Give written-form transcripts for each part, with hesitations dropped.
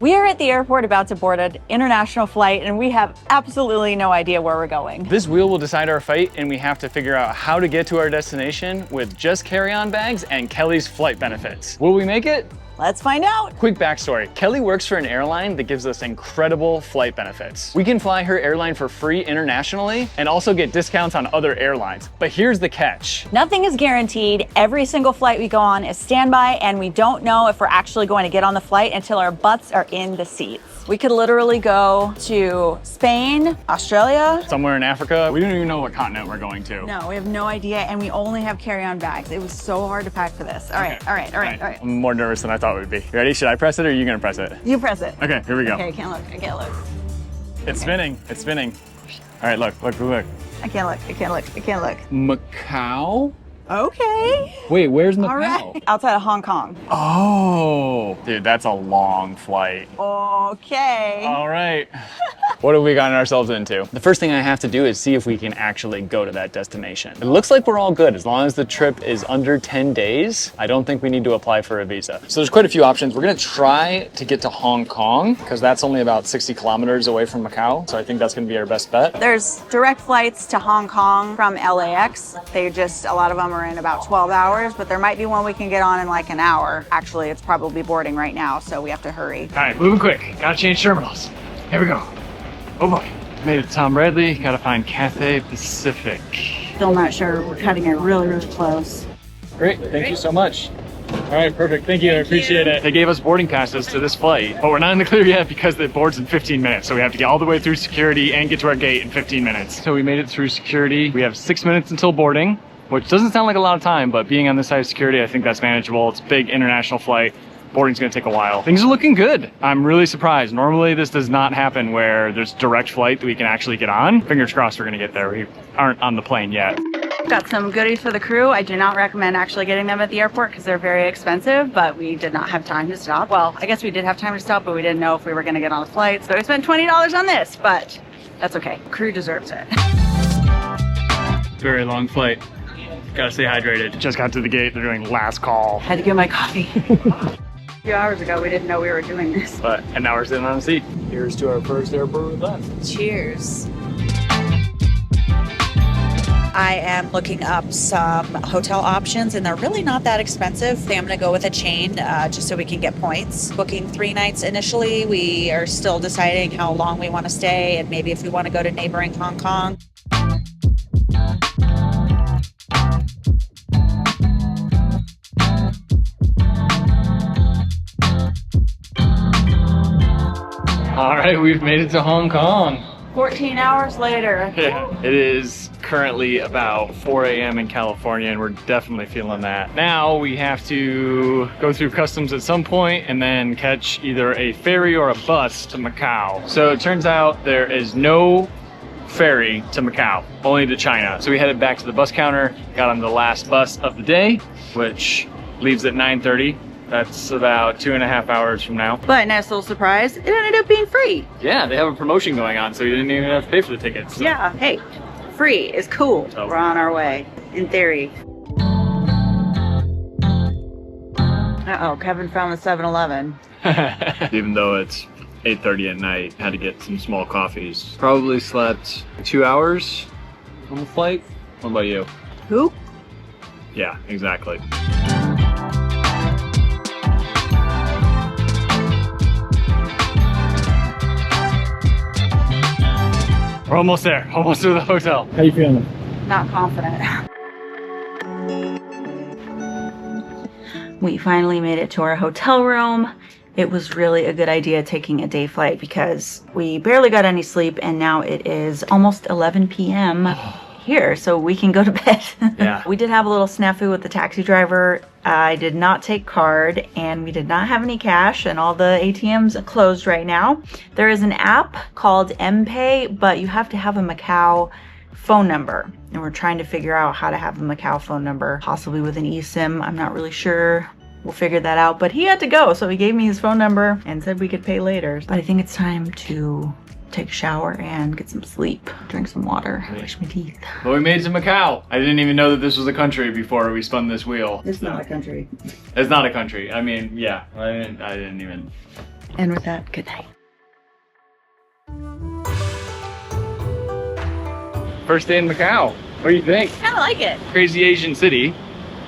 We are at the airport about to board an international flight and we have absolutely no idea where we're going. This wheel will decide our fate and we have to figure out how to get to our destination with just carry-on bags and Kelly's flight benefits. Will we make it? Let's find out. Quick backstory. Kelly works for an airline that gives us incredible flight benefits. We can fly her airline for free internationally and also get discounts on other airlines. But here's the catch. Nothing is guaranteed. Every single flight we go on is standby and we don't know if we're actually going to get on the flight until our butts are in the seats. We could literally go to Spain, Australia. Somewhere in Africa. We don't even know what continent we're going to. No, we have no idea and we only have carry-on bags. It was so hard to pack for this. All right. I'm more nervous than I thought it would be. You ready? Should I press it or are you gonna press it? You press it. Okay, here we go. Okay, I can't look. It's spinning. All right, look. I can't look. Macau? Okay. Wait, where's Macau? All right. Outside of Hong Kong. Oh, dude, that's a long flight. Okay. All right. What have we gotten ourselves into? The first thing I have to do is see if we can actually go to that destination. It looks like we're all good. As long as the trip is under 10 days, I don't think we need to apply for a visa. So there's quite a few options. We're gonna try to get to Hong Kong because that's only about 60 kilometers away from Macau. So I think that's gonna be our best bet. There's direct flights to Hong Kong from LAX. A lot of them are in about 12 hours, but there might be one we can get on in like an hour. Actually, it's probably boarding right now, so we have to hurry. All right, moving quick. Gotta change terminals. Here we go. Oh boy. Made it to Tom Bradley. Gotta find Cathay Pacific. Still not sure. We're cutting it really close. Great, thank you so much. All right, perfect, thank you, I appreciate it. They gave us boarding passes to this flight, but we're not in the clear yet because it boards in 15 minutes. So we have to get all the way through security and get to our gate in 15 minutes. So we made it through security. We have 6 minutes until boarding, which doesn't sound like a lot of time, but being on this side of security, I think that's manageable. It's a big international flight. Boarding's gonna take a while. Things are looking good. I'm really surprised. Normally this does not happen where there's direct flight that we can actually get on. Fingers crossed we're gonna get there. We aren't on the plane yet. Got some goodies for the crew. I do not recommend actually getting them at the airport because they're very expensive, but we did not have time to stop. Well, I guess we did have time to stop, but we didn't know if we were gonna get on the flight. So we spent $20 on this, but that's okay. Crew deserves it. Very long flight. Gotta stay hydrated. Just got to the gate. They're doing last call. Had to get my coffee. A few hours ago, we didn't know we were doing this. And now we're sitting on a seat. Here's to our first Airport Roulette. Cheers. I am looking up some hotel options and they're really not that expensive. I think I'm gonna go with a chain just so we can get points. Booking 3 nights initially. We are still deciding how long we wanna stay and maybe if we wanna go to neighboring Hong Kong. All right, we've made it to Hong Kong. 14 hours later. Yeah, it is currently about 4 a.m. in California and we're definitely feeling that. Now we have to go through customs at some point and then catch either a ferry or a bus to Macau. So it turns out there is no ferry to Macau, only to China. So we headed back to the bus counter, got on the last bus of the day, which leaves at 9:30. That's about 2.5 hours from now. But nice little surprise, it ended up being free. Yeah, they have a promotion going on, so you didn't even have to pay for the tickets. So. Yeah, hey, free is cool. So. We're on our way, in theory. Uh-oh, Kevin found the 7-Eleven. Even though it's 8:30 at night, had to get some small coffees. Probably slept 2 hours on the flight. What about you? Who? Yeah, exactly. We're almost there, almost to the hotel. How you feeling? Not confident. We finally made it to our hotel room. It was really a good idea taking a day flight because we barely got any sleep and now it is almost 11 p.m. here, so we can go to bed. Yeah. We did have a little snafu with the taxi driver. I did not take card and we did not have any cash and all the ATMs are closed right now. There is an app called MPay, but you have to have a Macau phone number. And we're trying to figure out how to have a Macau phone number, possibly with an eSIM. I'm not really sure. We'll figure that out, but he had to go, so he gave me his phone number and said we could pay later. But I think it's time to take a shower and get some sleep, drink some water, brush my teeth. But we made it to Macau. I didn't even know that this was a country before we spun this wheel. It's not a country. It's not a country. I mean, yeah, I didn't even And with that, good night. First day in Macau. What do you think? Kind of like it. Crazy Asian city,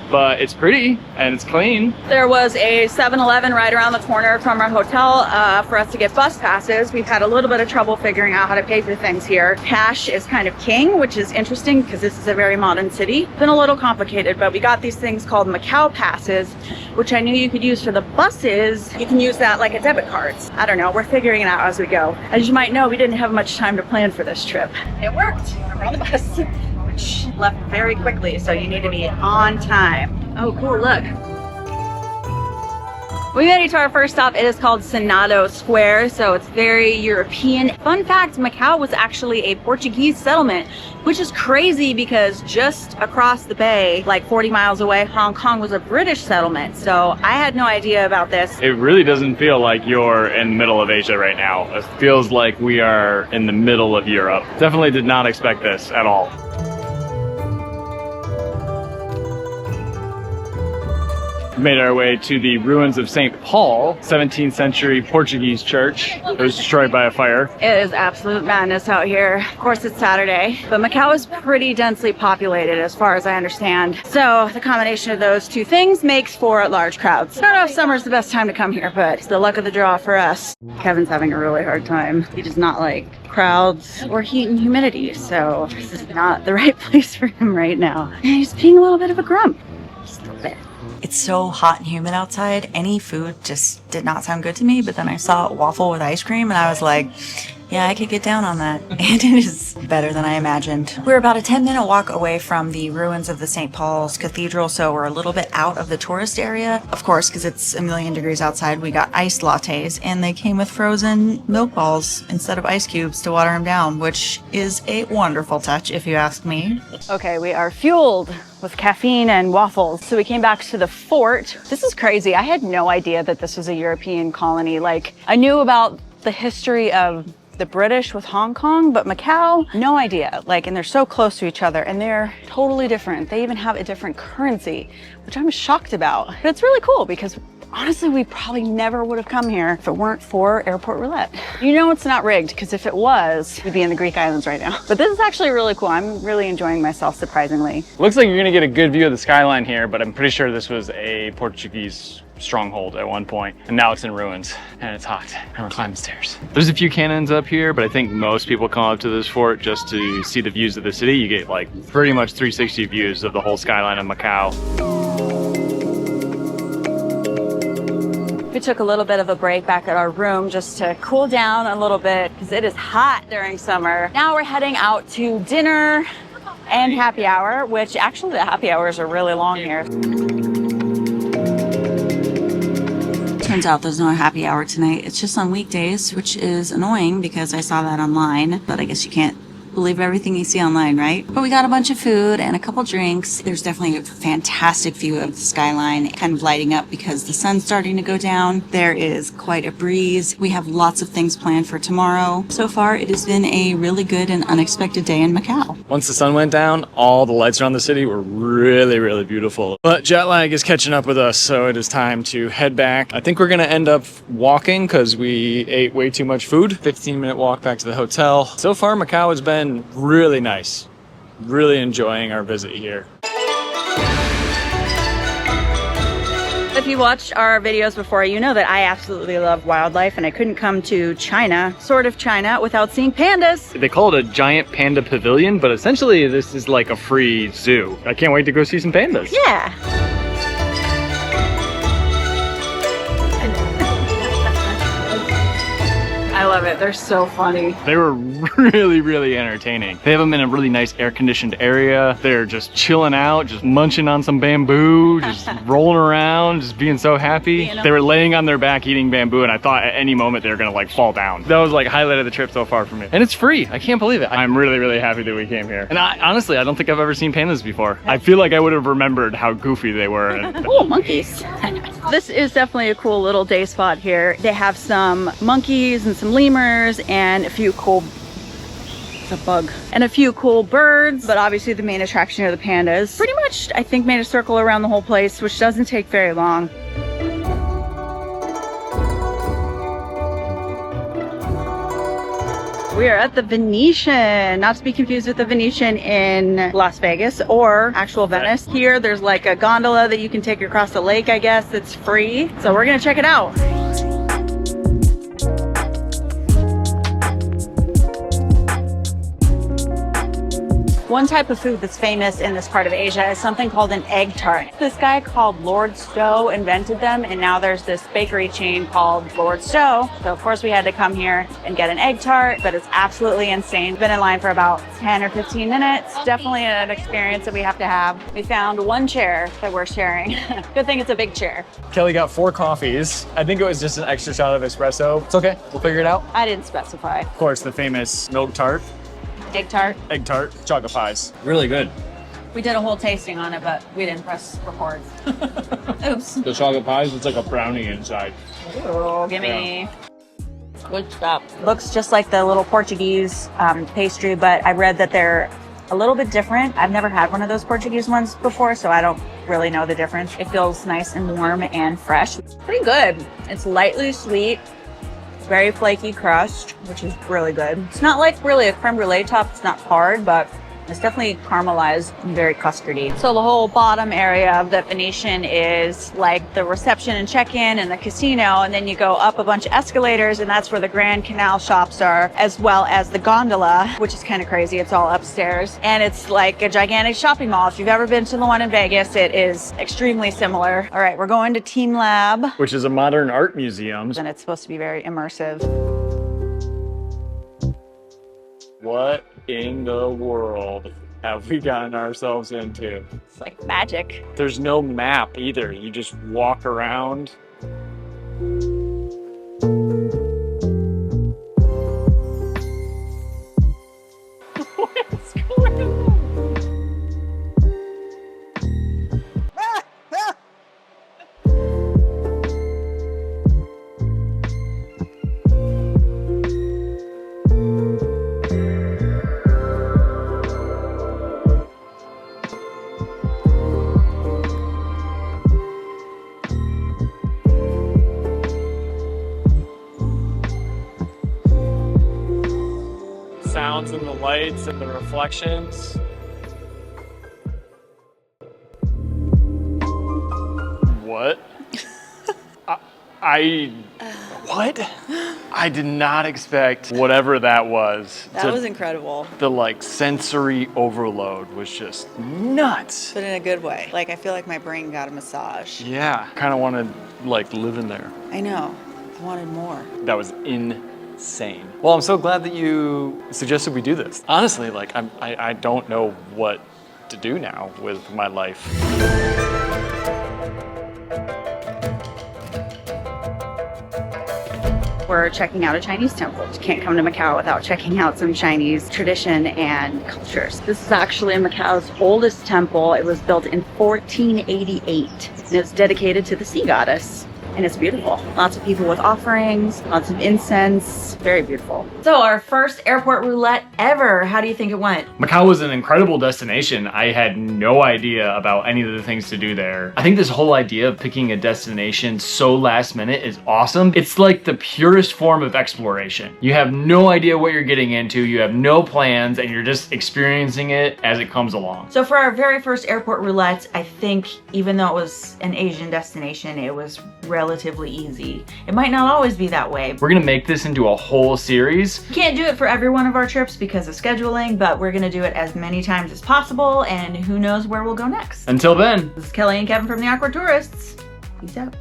but it's pretty and it's clean. There was a 7-Eleven right around the corner from our hotel for us to get bus passes. We've had a little bit of trouble figuring out how to pay for things here. Cash is kind of king, which is interesting because this is a very modern city. It's been a little complicated, but we got these things called Macau passes, which I knew you could use for the buses. You can use that like a debit cards. I don't know, we're figuring it out as we go. As you might know, we didn't have much time to plan for this trip. It worked. We're on the bus, which left very quickly, so you need to be on time. Oh, cool, look. We made it to our first stop. It is called Senado Square, so it's very European. Fun fact, Macau was actually a Portuguese settlement, which is crazy because just across the bay, like 40 miles away, Hong Kong was a British settlement. So I had no idea about this. It really doesn't feel like you're in the middle of Asia right now. It feels like we are in the middle of Europe. Definitely did not expect this at all. Made our way to the ruins of St. Paul, 17th century Portuguese church. It was destroyed by a fire. It is absolute madness out here. Of course, it's Saturday, but Macau is pretty densely populated as far as I understand. So the combination of those two things makes for large crowds. I don't know if summer's the best time to come here, but it's the luck of the draw for us. Kevin's having a really hard time. He does not like crowds or heat and humidity, so this is not the right place for him right now. And he's being a little bit of a grump. Just a little bit. It's so hot and humid outside. Any food just did not sound good to me, but then I saw a waffle with ice cream and I was like, yeah, I could get down on that. And it is better than I imagined. We're about a 10-minute walk away from the ruins of the St. Paul's Cathedral, so we're a little bit out of the tourist area. Of course, because it's a million degrees outside, we got iced lattes, and they came with frozen milk balls instead of ice cubes to water them down, which is a wonderful touch, if you ask me. Okay, we are fueled with caffeine and waffles. So we came back to the fort. This is crazy. I had no idea that this was a European colony. Like, I knew about the history of the British with Hong Kong, but Macau, no idea. Like, and they're so close to each other and they're totally different. They even have a different currency, which I'm shocked about. But it's really cool because honestly, we probably never would have come here if it weren't for Airport Roulette. You know it's not rigged, because if it was, we'd be in the Greek islands right now. But this is actually really cool. I'm really enjoying myself, surprisingly. Looks like you're gonna get a good view of the skyline here, but I'm pretty sure this was a Portuguese stronghold at one point, and now it's in ruins and it's hot and we're climbing stairs. There's a few cannons up here, but I think most people come up to this fort just to see the views of the city. You get like pretty much 360 views of the whole skyline of Macau. We took a little bit of a break back at our room just to cool down a little bit because it is hot during summer. Now we're heading out to dinner and happy hour, which actually the happy hours are really long here. Turns out there's no happy hour tonight. It's just on weekdays, which is annoying because I saw that online, but I guess you can't believe everything you see online, right? But we got a bunch of food and a couple drinks. There's definitely a fantastic view of the skyline, kind of lighting up because the sun's starting to go down. There is quite a breeze. We have lots of things planned for tomorrow. So far, it has been a really good and unexpected day in Macau. Once the sun went down, all the lights around the city were really, really beautiful. But jet lag is catching up with us, so it is time to head back. I think we're gonna end up walking because we ate way too much food. 15-minute walk back to the hotel. So far, Macau has been really nice. Really enjoying our visit here. If you watched our videos before, you know that I absolutely love wildlife and I couldn't come to China, sort of China, without seeing pandas. They call it a giant panda pavilion, but essentially this is like a free zoo. I can't wait to go see some pandas. Yeah. I love it. They're so funny. They were really, really entertaining. They have them in a really nice air-conditioned area. They're just chilling out, just munching on some bamboo, just rolling around, just being so happy. They were laying on their back eating bamboo, and I thought at any moment they were gonna like fall down. That was like highlight of the trip so far for me. And it's free. I can't believe it. I'm really, really happy that we came here. And honestly, I don't think I've ever seen pandas before. I feel like I would have remembered how goofy they were. Oh, monkeys. This is definitely a cool little day spot here. They have some monkeys and some lemurs and a few cool, it's a bug, and a few cool birds, but obviously the main attraction are the pandas. Pretty much, I think, made a circle around the whole place, which doesn't take very long. We are at the Venetian, not to be confused with the Venetian in Las Vegas or actual Venice. Here, there's like a gondola that you can take across the lake, I guess. It's free. So we're gonna check it out. One type of food that's famous in this part of Asia is something called an egg tart. This guy called Lord Stowe invented them, and now there's this bakery chain called Lord Stowe. So of course we had to come here and get an egg tart, but it's absolutely insane. Been in line for about 10 or 15 minutes. Definitely an experience that we have to have. We found one chair that we're sharing. Good thing it's a big chair. Kelly got 4 coffees. I think it was just an extra shot of espresso. It's okay, we'll figure it out. I didn't specify. Of course, the famous milk tart. Egg tart. Egg tart, chocolate pies. Really good. We did a whole tasting on it, but we didn't press record. Oops. The chocolate pies, it's like a brownie inside. Oh, gimme. Good stuff. Looks just like the little Portuguese pastry, but I read that they're a little bit different. I've never had one of those Portuguese ones before, so I don't really know the difference. It feels nice and warm and fresh. Pretty good. It's lightly sweet. Very flaky crust, which is really good. It's not like really a creme brulee top. It's not hard, but it's definitely caramelized and very custardy. So the whole bottom area of the Venetian is like the reception and check-in and the casino, and then you go up a bunch of escalators, and that's where the Grand Canal shops are, as well as the gondola, which is kind of crazy. It's all upstairs, and it's like a gigantic shopping mall. If you've ever been to the one in Vegas, it is extremely similar. All right, we're going to Team Lab, which is a modern art museum. and it's supposed to be very immersive. What in the world have we gotten ourselves into? It's like magic. There's no map either. You just walk around. What's going on? Sounds and the lights and the reflections. What? What? I did not expect whatever that was. That was incredible. The like sensory overload was just nuts. But in a good way. Like, I feel like my brain got a massage. Yeah, kind of wanted like live in there. I know. I wanted more. That was insane. Well, I'm so glad that you suggested we do this. Honestly, like I don't know what to do now with my life. We're checking out a Chinese temple. You can't come to Macau without checking out some Chinese tradition and cultures. This is actually Macau's oldest temple. It was built in 1488, and it's dedicated to the sea goddess. And it's beautiful. Lots of people with offerings, lots of incense, very beautiful. So our first airport roulette ever. How do you think it went? Macau was an incredible destination. I had no idea about any of the things to do there. I think this whole idea of picking a destination so last minute is awesome. It's like the purest form of exploration. You have no idea what you're getting into, you have no plans, and you're just experiencing it as it comes along. So for our very first airport roulette, I think even though it was an Asian destination, it was relatively easy. It might not always be that way. We're gonna make this into a whole series. We can't do it for every one of our trips because of scheduling, but we're gonna do it as many times as possible, and who knows where we'll go next. Until then, This is Kelly and Kevin from The Awkward Tourists. Peace out.